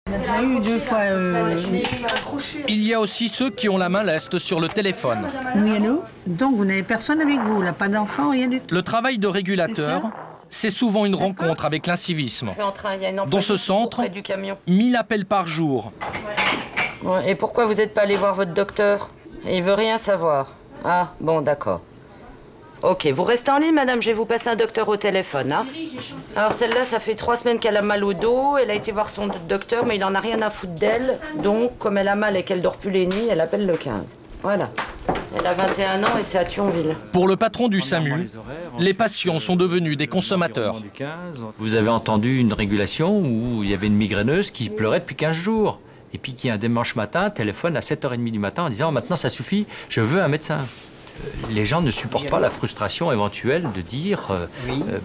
J'ai eu 2 fois. Il y a aussi ceux qui ont la main leste sur le téléphone. Oui, allô? Donc vous n'avez personne avec vous, là, pas d'enfant, rien du tout. Le travail de régulateur, c'est souvent une rencontre avec l'incivisme. Dans ce centre, 1000 appels par jour. Et pourquoi vous n'êtes pas allé voir votre docteur? Il veut rien savoir. Ah, bon, d'accord. Ok, vous restez en ligne, madame, je vais vous passer un docteur au téléphone. Hein. Alors celle-là, ça fait 3 semaines qu'elle a mal au dos. Elle a été voir son docteur, mais il en a rien à foutre d'elle. Donc, comme elle a mal et qu'elle dort plus les nuits, elle appelle le 15. Voilà. Elle a 21 ans et c'est à Thionville. Pour le patron du SAMU, les patients sont devenus des consommateurs. Vous avez entendu une régulation où il y avait une migraineuse qui pleurait depuis 15 jours. Et puis qui, un dimanche matin, téléphone à 7h30 du matin en disant « Maintenant, ça suffit, je veux un médecin ». Les gens ne supportent pas la frustration éventuelle de dire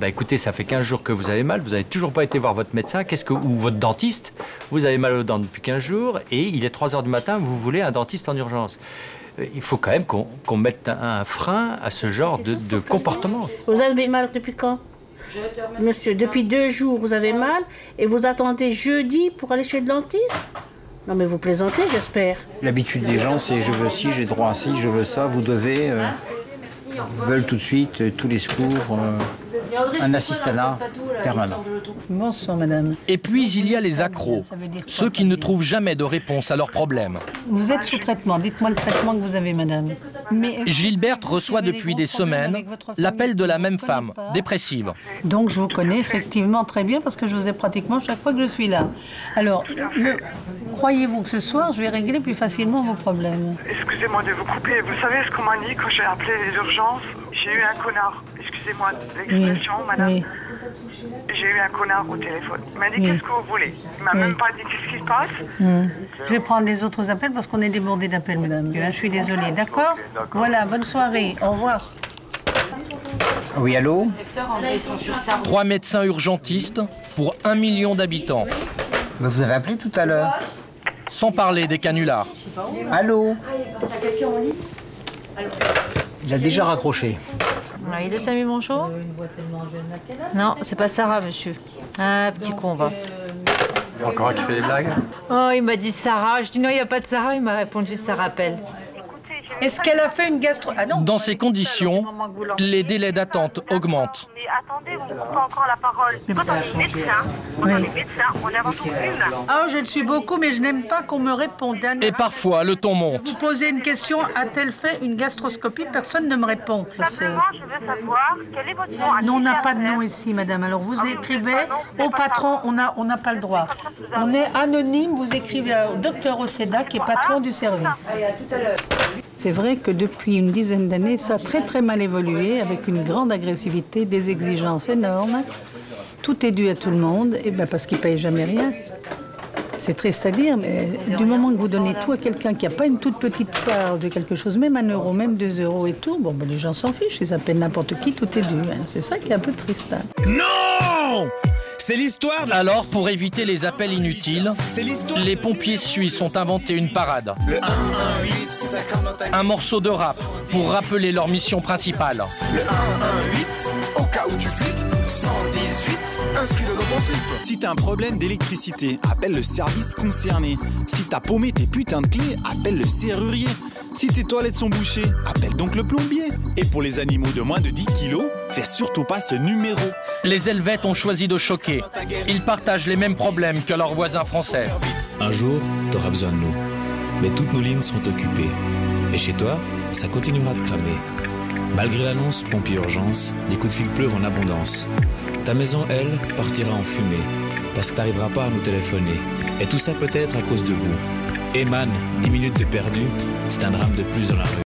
bah, écoutez, ça fait 15 jours que vous avez mal, vous n'avez toujours pas été voir votre médecin, ou votre dentiste, vous avez mal aux dents depuis 15 jours et il est 3h du matin, vous voulez un dentiste en urgence. Il faut quand même qu'on mette un frein à ce genre de comportement. Vous avez mal depuis quand? Monsieur, depuis 2 jours, vous avez mal et vous attendez jeudi pour aller chez le dentiste? Non mais vous plaisantez, j'espère. L'habitude des gens, c'est je veux ci, j'ai droit à ci, je veux ça, vous devez, veulent tout de suite, tous les secours, un assistanat permanent. Bonsoir, madame. Et puis il y a les accros, ceux qui ne trouvent jamais de réponse à leurs problèmes. Vous êtes sous traitement, dites-moi le traitement que vous avez, madame. Gilberte reçoit depuis des semaines l'appel de la même femme, dépressive. Donc je vous connais effectivement très bien parce que je vous ai pratiquement chaque fois que je suis là. Alors, croyez-vous que ce soir, je vais régler plus facilement vos problèmes? Excusez-moi de vous couper, vous savez ce qu'on m'a dit quand j'ai appelé les urgences? J'ai eu un connard, excusez-moi de l'expression, madame. Oui. J'ai eu un connard au téléphone. Il m'a dit qu'est-ce que vous voulez. Il m'a même pas dit qu'est-ce qui se passe. Je vais prendre les autres appels parce qu'on est débordé d'appels, madame. Je suis désolée, d'accord? Voilà, bonne soirée, au revoir. Oui, allô? 3 médecins urgentistes pour 1 million d'habitants. Vous avez appelé tout à l'heure. Sans parler des canulars. Allô? Il a déjà raccroché. Il est Samy Monchot? Non, c'est pas Sarah, monsieur. Ah, petit con, va. Encore un qui fait des blagues? Oh, il m'a dit Sarah. Je dis non, il n'y a pas de Sarah. Il m'a répondu ça rappelle. Est-ce qu'elle a fait une gastro... Dans ces conditions, les délais d'attente augmentent. Mais attendez, vous ne coupez pas encore la parole. Quand on est médecin, on est avant tout humain. Ah, je le suis beaucoup, mais je n'aime pas qu'on me réponde. Et parfois, le ton monte. Vous posez une question, a-t-elle fait une gastroscopie? Personne ne me répond. Simplement, je veux savoir quel est votre nom. Non, on n'a pas de nom ici, madame. Alors, vous écrivez au patron, on n'a pas le droit. On est anonyme, vous écrivez au docteur Oceda, qui est patron du service. C'est vrai que depuis une dizaine d'années, ça a très très mal évolué, avec une grande agressivité, des exigences énormes. Tout est dû à tout le monde, et ben parce qu'ils ne payent jamais rien. C'est triste à dire, mais du moment que vous donnez tout à quelqu'un qui n'a pas une toute petite part de quelque chose, même 1 euro, même 2 euros et tout, bon, ben les gens s'en fichent, ils appellent n'importe qui, tout est dû. Hein. C'est ça qui est un peu triste. Hein. Non! C'est l'histoire. Alors, pour éviter les appels inutiles, les pompiers suisses ont inventé une parade. Un morceau de rap pour rappeler leur mission principale. Le 118, au cas où tu flippes, 118, inscris-le dans ton slip. Si t'as un problème d'électricité, appelle le service concerné. Si t'as paumé tes putains de clés, appelle le serrurier. Si tes toilettes sont bouchées, appelle donc le plombier. Et pour les animaux de moins de 10 kilos, fais surtout pas ce numéro. Les Helvètes ont choisi de choquer. Ils partagent les mêmes problèmes que leurs voisins français. Un jour, t'auras besoin de nous. Mais toutes nos lignes seront occupées. Et chez toi, ça continuera de cramer. Malgré l'annonce pompier urgence, les coups de fil pleuvent en abondance. Ta maison, elle, partira en fumée. Parce que t'arriveras pas à nous téléphoner. Et tout ça peut-être à cause de vous. Eman, 10 minutes de perdu, c'est un drame de plus dans la rue.